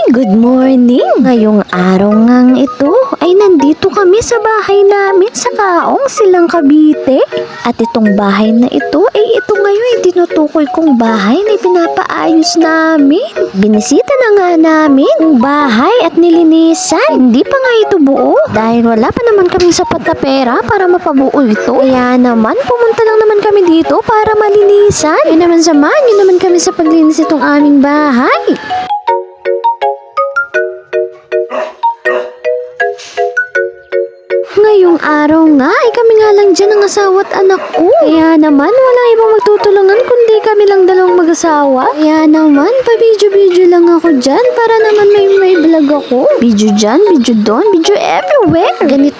Good morning! Ngayong araw ngang ito ay nandito kami sa bahay namin sa Kaong, Silang Cavite. At itong bahay na ito ay ito ngayon ay tinutukoy kong bahay na pinapaayos namin. Binisita na nga namin ang bahay at nilinisan. Hindi pa nga ito buo dahil wala pa naman kaming sapat na pera para mapabuo ito. Kaya naman pumunta lang naman kami dito para malinisan. Kaya naman samahan niyo naman kami sa paglinis itong aming bahay. Ngayong araw nga ay kami nga lang dyan ang asawa at anak ko. Kaya naman walang ibang magtutulungan kundi kami lang dalawang mag-asawa. Kaya naman pa-video-video lang ako dyan para naman may vlog ako. Video dyan, video doon, video everywhere. Ganito